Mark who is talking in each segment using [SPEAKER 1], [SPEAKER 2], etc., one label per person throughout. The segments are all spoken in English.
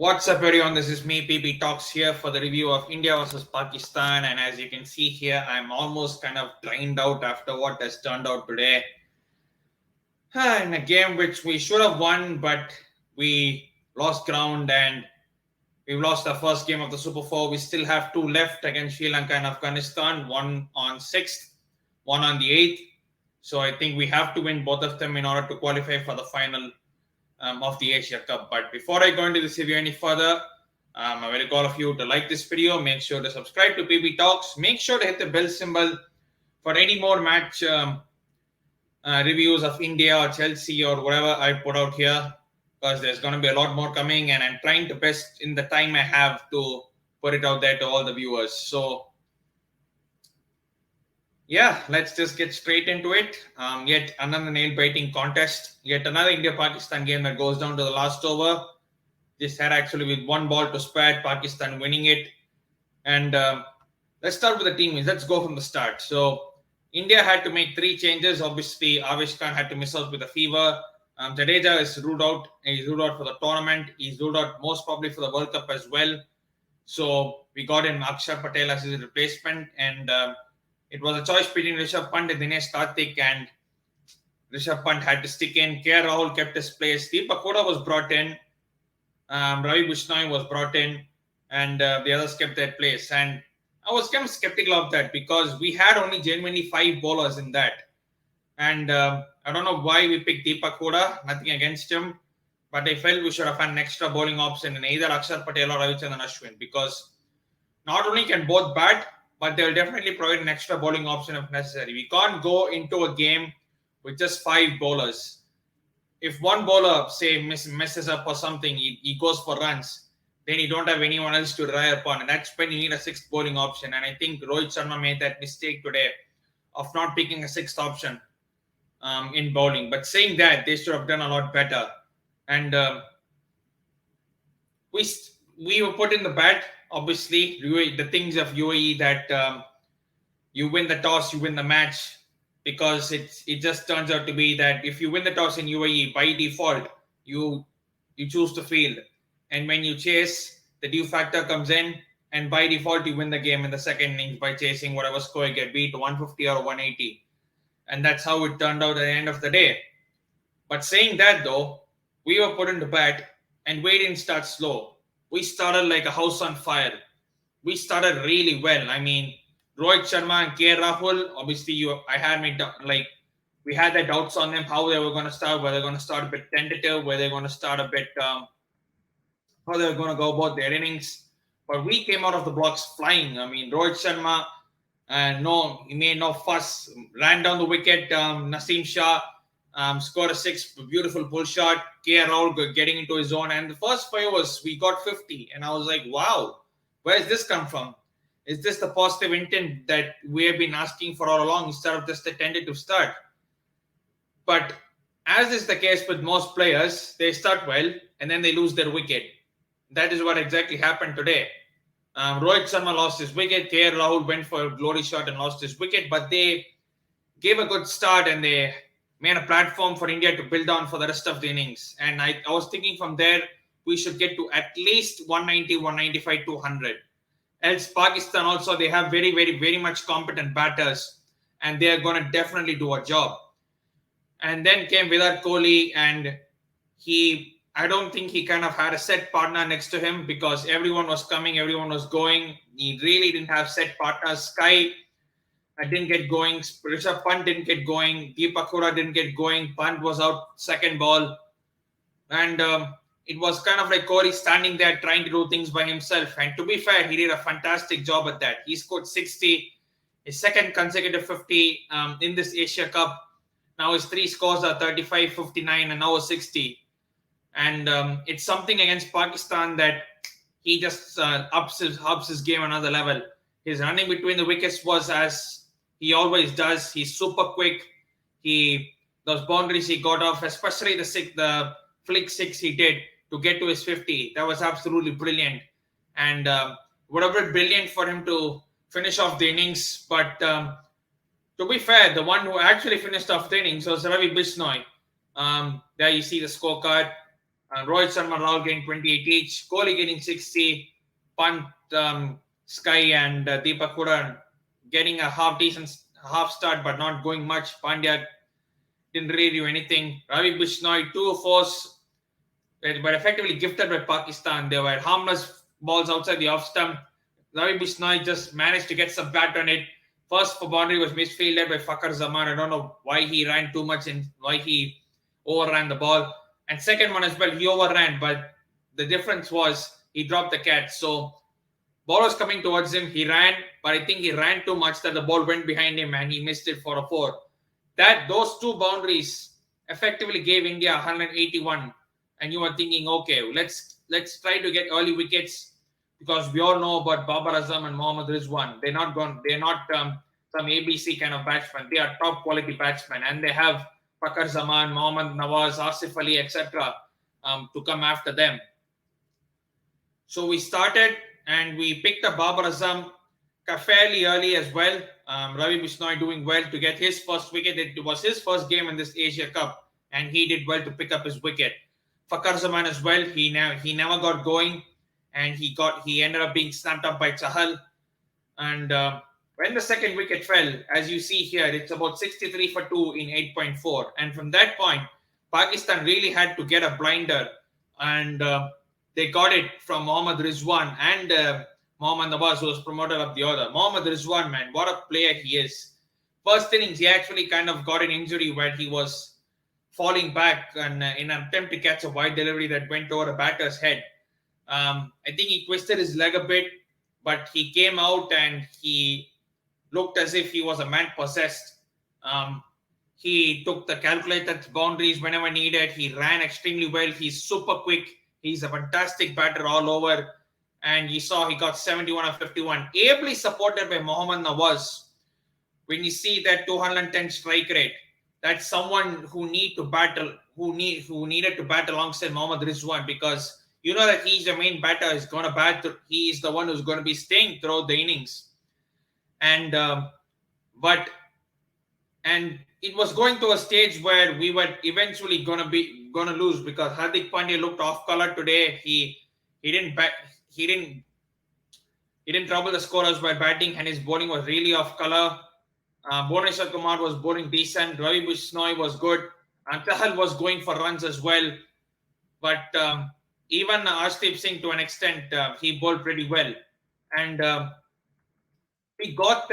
[SPEAKER 1] What's up, everyone? This is me, PB Talks here for the review of India versus Pakistan. And as you can see here, I'm almost kind of drained out after what has turned out today. In a game which we should have won, but we lost ground and we've lost our first game of the Super 4. We still have two left against Sri Lanka and Afghanistan, one on 6th, one on the 8th. So I think we have to win both of them in order to qualify for the final of the Asia Cup. But before I go into this review any further, I will call of you to like this video. Make sure to subscribe to PB Talks. Make sure to hit the bell symbol for any more match reviews of India or Chelsea or whatever I put out here, because there's going to be a lot more coming, and I'm trying to best in the time I have to put it out there to all the viewers. So yeah, let's just get straight into it. Yet another nail-biting contest. Yet another India-Pakistan game that goes down to the last over. This had actually with one ball to spare, Pakistan winning it. And let's start with the team. Let's go from the start. So India had to make 3 changes. Obviously, Avesh had to miss out with a fever. Jadeja is ruled out. He's ruled out for the tournament. He's ruled out most probably for the World Cup as well. So we got in Axar Patel as his replacement. And it was a choice between Rishabh, Pant, Dinesh, Karthik, and Rishabh Pant had to stick in. Rahul kept his place. Deepak Hooda was brought in. Ravi Bishnoi was brought in. And the others kept their place. And I was kind of skeptical of that because we had only genuinely 5 bowlers in that. And I don't know why we picked Deepak Hooda. Nothing against him. But I felt we should have had an extra bowling option in either Axar Patel or Ravindra and Ashwin, because not only can both bat, but they'll definitely provide an extra bowling option if necessary. We can't go into a game with just 5 bowlers. If one bowler, say, messes up or something, he goes for runs, then you don't have anyone else to rely upon. And that's when you need a 6th bowling option. And I think Rohit Sharma made that mistake today of not picking a 6th option in bowling. But saying that, they should have done a lot better. And we were put in the bat. Obviously, the things of UAE that you win the toss, you win the match, because it just turns out to be that if you win the toss in UAE, by default, you choose to field. And when you chase, the due factor comes in, and by default, you win the game in the second innings by chasing whatever score you get, be it 150 or 180. And that's how it turned out at the end of the day. But saying that, though, we were put in the bat, and we didn't start slow. We started like a house on fire. We started really well. I mean, Rohit Sharma and Rahul, obviously, we had the doubts on them, how they were going to start, whether they're going to start a bit tentative, whether they're going to start a bit, how they're going to go about their innings. But we came out of the blocks flying. I mean, Rohit Sharma, he made no fuss, ran down the wicket. Naseem Shah scored a 6, beautiful pull shot. Rahul getting into his zone. And the first 5 was, we got 50. And I was like, wow, where does this come from? Is this the positive intent that we have been asking for all along instead of just a tentative start? But as is the case with most players, they start well and then they lose their wicket. That is what exactly happened today. Rohit Sharma lost his wicket. Rahul went for a glory shot and lost his wicket. But they gave a good start and they made a platform for India to build on for the rest of the innings. And I was thinking from there, we should get to at least 190, 195, 200. Else Pakistan also, they have very, very, very much competent batters. And they are going to definitely do a job. And then came Virat Kohli, and I don't think he kind of had a set partner next to him, because everyone was coming, everyone was going. He really didn't have set partners. Sky didn't get going. Rishabh Pant didn't get going. Deepak Hooda didn't get going. Pant was out second ball. And it was kind of like Kohli standing there trying to do things by himself. And to be fair, he did a fantastic job at that. He scored 60, his second consecutive 50 in this Asia Cup. Now his 3 scores are 35, 59, and now a 60. And it's something against Pakistan that he just ups his game another level. His running between the wickets was as he always does. He's super quick. Those boundaries he got off, especially the flick 6 he did to get to his 50. That was absolutely brilliant. And would have been brilliant for him to finish off the innings. But to be fair, the one who actually finished off the innings was Ravi Bishnoi. There you see the scorecard. Rohit Sharma, Rahul getting 28 each. Kohli getting 60. Pant, Sky and Deepak Hooda getting a half start but not going much. Pandya didn't really do anything. Ravi, Bishnoi, 2 fours but effectively gifted by Pakistan. They were harmless balls outside the off stump. Ravi Bishnoi just managed to get some bat on it. First for boundary was misfielded by Fakhar Zaman. I don't know why he ran too much and why he overran the ball. And second one as well, he overran, but the difference was he dropped the catch. So ball was coming towards him. He ran, but I think he ran too much that the ball went behind him and he missed it for a four. Those two boundaries effectively gave India 181. And you are thinking, okay, let's try to get early wickets because we all know about Babar Azam and Mohammad Rizwan. They're not some ABC kind of batsmen. They are top quality batsmen, and they have Fakhar Zaman, Mohammad Nawaz, Asif Ali, etc. To come after them. So we started and we picked up Babar Azam fairly early as well. Ravi Bishnoi doing well to get his first wicket. It was his first game in this Asia Cup, and he did well to pick up his wicket. Fakhar Zaman as well. He never got going, and he ended up being snapped up by Chahal. And when the second wicket fell, as you see here, it's about 63 for 2 in 8.4. And from that point, Pakistan really had to get a blinder, and they got it from Mohammad Rizwan and Mohammad Nawaz, who was promoted up the order. Mohammad Rizwan, man, what a player he is. First innings, he actually kind of got an injury where he was falling back and in an attempt to catch a wide delivery that went over a batter's head. I think he twisted his leg a bit, but he came out and he looked as if he was a man possessed. He took the calculated boundaries whenever needed. He ran extremely well. He's super quick. He's a fantastic batter all over. And you saw he got 71 of 51. Ably supported by Mohammad Nawaz. When you see that 210 strike rate, that's someone who needed to battle alongside Mohammad Rizwan, because you know that he's the main batter. He's going to bat. He is the one who's going to be staying throughout the innings. And it was going to a stage where we were eventually going to lose because Hardik Pandya looked off color today. He didn't trouble the scorers by batting, and his bowling was really off color. Bhuvneshwar Kumar was bowling decent. Ravi Bishnoi was good. And Chahal was going for runs as well. But even Arshdeep Singh, to an extent, he bowled pretty well. And we got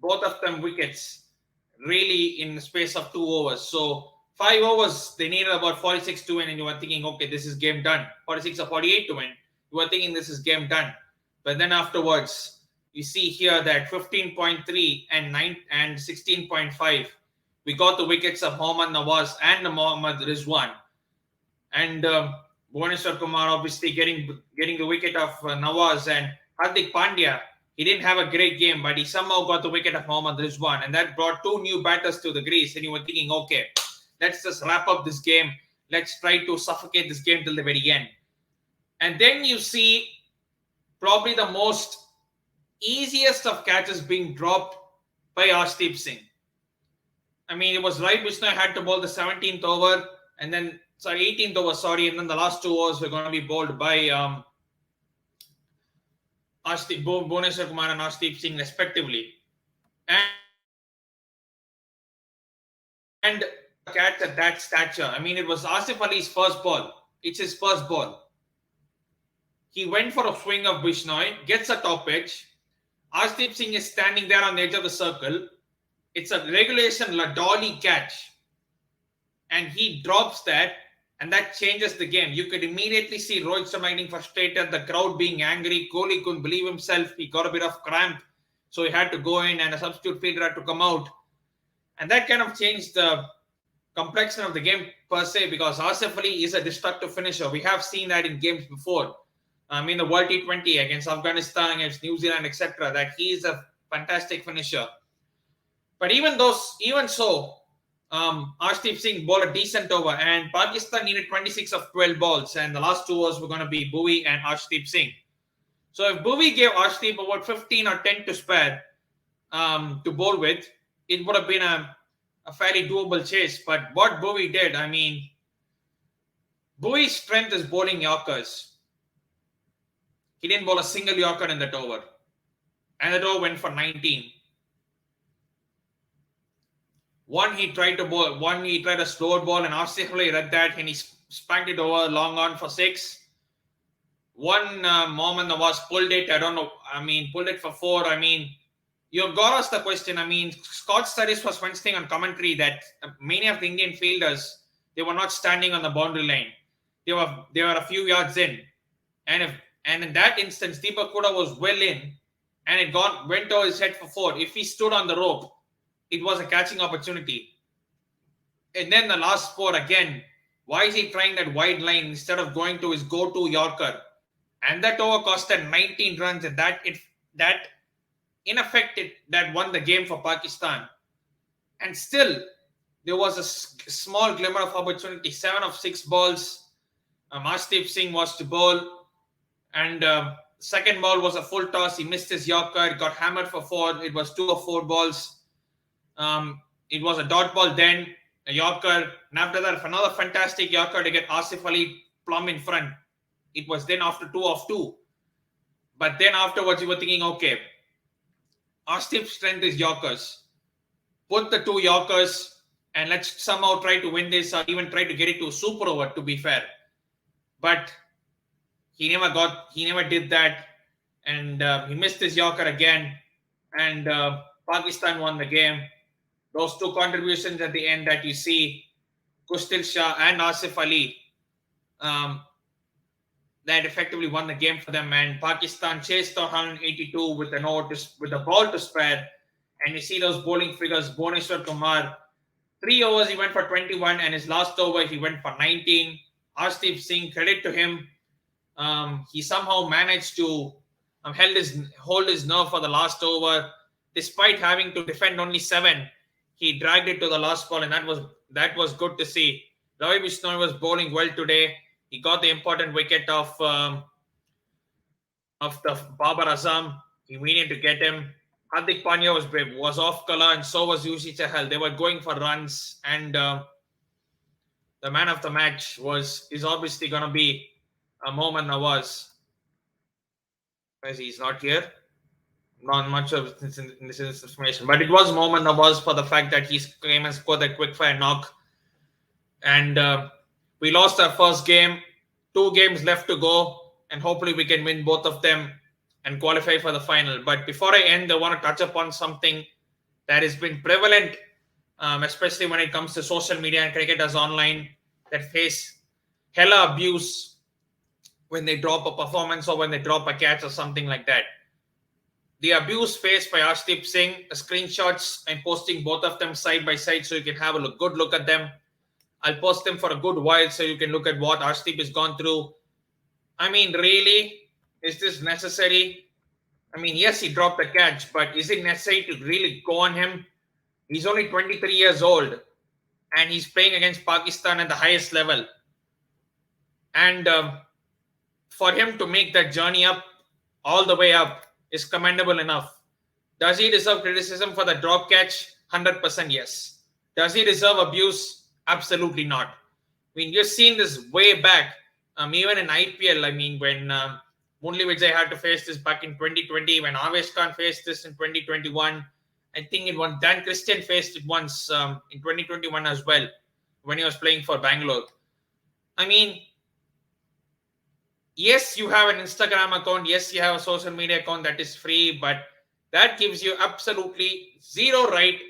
[SPEAKER 1] both of them wickets, really in the space of 2 overs. So 5 overs, they needed about 46 to win, and you were thinking, okay, this is game done. 46 or 48 to win. You were thinking this is game done. But then afterwards, you see here that 15.3 and 16.5, we got the wickets of Mohammad Nawaz and Mohammad Rizwan. And Bhuvneshwar Kumar obviously getting the wicket of Nawaz, and Hardik Pandya, he didn't have a great game, but he somehow got the wicket of Mohammad Rizwan, and that brought 2 new batters to the crease. And you were thinking, okay, let's just wrap up this game. Let's try to suffocate this game till the very end. And then you see probably the most easiest of catches being dropped by Arshdeep Singh. I mean, it was right. Bishnoi had to bowl the 17th over, and then 18th over, and then the last 2 overs were going to be bowled by Bhuvneshwar Kumar and Arshdeep Singh respectively. And catch at that stature. I mean, it was Asif Ali's first ball. It's his first ball. He went for a swing of Bishnoi, gets a top edge. Arshdeep Singh is standing there on the edge of the circle. It's a regulation dolly catch. And he drops that, and that changes the game. You could immediately see Rohit Sharma getting frustrated, the crowd being angry. Kohli couldn't believe himself. He got a bit of cramp, so he had to go in, and a substitute fielder had to come out. And that kind of changed the complexion of the game per se, because Asif Ali is a destructive finisher. We have seen that in games before. In the World T20 against Afghanistan, against New Zealand, etc., that he is a fantastic finisher. But even so, Arshdeep Singh bowled a decent over, and Pakistan needed 26 of 12 balls, and the last 2 overs were going to be Bhuvi and Arshdeep Singh. So if Bhuvi gave Arshdeep about 15 or 10 to spare to bowl with, it would have been a fairly doable chase. But what Bhuvi did, I mean, Bowie's strength is bowling Yorkers. He didn't bowl a single Yorker in that over. And that over went for 19. One he tried a slower ball and Ashwin read that and he spanked it over long on for 6. One Mohammad Nawaz pulled it. I don't know. Pulled it for 4. You got us the question. Scott Studies was mentioning on commentary that many of the Indian fielders, they were not standing on the boundary line. They were a few yards in, and in that instance, Deepak Hooda was well in, and it went over his head for 4. If he stood on the rope, it was a catching opportunity. And then the last 4 again. Why is he trying that wide line instead of going to his go-to Yorker? And that over costed 19 runs, and that in effect that won the game for Pakistan. And still, there was a small glimmer of opportunity. 7 of 6 balls. Arshdeep Singh was to bowl, and second ball was a full toss. He missed his Yorker. It got hammered for 4. It was 2 of 4 balls. It was a dot ball then, a Yorker, and after that, another fantastic Yorker to get Asif Ali plumb in front. It was then after 2 of 2. But then afterwards, you were thinking, okay, Arshdeep's strength is Yorkers. Put the 2 Yorkers and let's somehow try to win this or even try to get it to a super over, to be fair. But he never did that, and he missed his Yorker again, and Pakistan won the game. Those 2 contributions at the end that you see, Kustil Shah and Asif Ali, that effectively won the game for them, and Pakistan chased 182 with a ball to spare, and you see those bowling figures. Bhuvneshwar Kumar, 3 overs he went for 21, and his last over he went for 19. Arshdeep Singh, credit to him, he somehow managed to hold his nerve for the last over, despite having to defend only 7. He dragged it to the last ball, and that was good to see. Ravi Bishnoi was bowling well today. He got the important wicket of the Babar Azam. We needed to get him. Hardik Pandya was off color, and so was Chahal. They were going for runs, and the man of the match is obviously going to be Mohammad Nawaz. He's not here. Not much of this information, but it was Mohammad Nawaz for the fact that he came and scored that quick fire knock. And we lost our first game. 2 games left to go, and hopefully we can win both of them and qualify for the final. But before I end, I want to touch upon something that has been prevalent, especially when it comes to social media and cricketers online that face hella abuse when they drop a performance or when they drop a catch or something like that. The abuse faced by Arshdeep Singh, the screenshots, I'm posting both of them side by side so you can have a good look at them. I'll post them for a good while so you can look at what Arshdeep has gone through. Really? Is this necessary? Yes, he dropped the catch, but is it necessary to really go on him? He's only 23 years old, and he's playing against Pakistan at the highest level. And for him to make that journey up, all the way up, is commendable enough. Does he deserve criticism for the drop catch? 100% yes. Does he deserve abuse? Absolutely not. You've seen this way back, even in IPL. When Murli Vijay had to face this back in 2020, when Avesh Khan faced this in 2021, I think Dan Christian faced it once in 2021 as well, when he was playing for Bangalore. Yes, you have an Instagram account. Yes, you have a social media account that is free, but that gives you absolutely zero right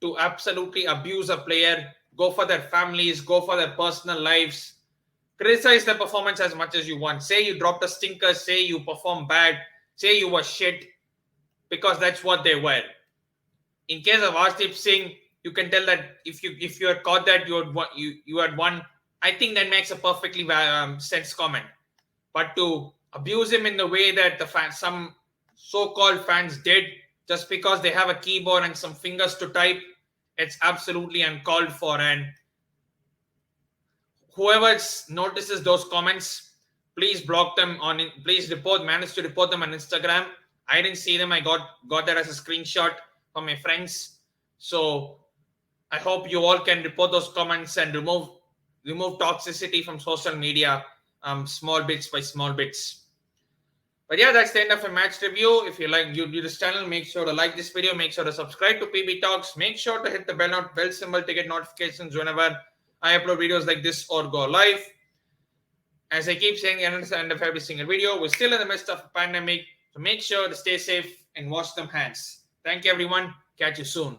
[SPEAKER 1] to absolutely abuse a player, go for their families, go for their personal lives, criticize their performance as much as you want. Say you dropped a stinker, say you performed bad, say you were shit, because that's what they were. In case of Arshdeep Singh, you can tell that if you had caught that, you had won. I think that makes a perfectly sense comment. But to abuse him in the way that some so-called fans did, just because they have a keyboard and some fingers to type, it's absolutely uncalled for. And whoever notices those comments, please block them please manage to report them on Instagram. I didn't see them. I got that as a screenshot from my friends. So I hope you all can report those comments and remove remove toxicity from social media, small bits by small bits. But yeah, that's the end of a match review. If you like you this channel, make sure to like this video, make sure to subscribe to PB Talks, make sure to hit the bell symbol to get notifications whenever I upload videos like this or go live. As I keep saying at the end of every single video, we're still in the midst of a pandemic, so make sure to stay safe and wash them hands. Thank you everyone. Catch you soon.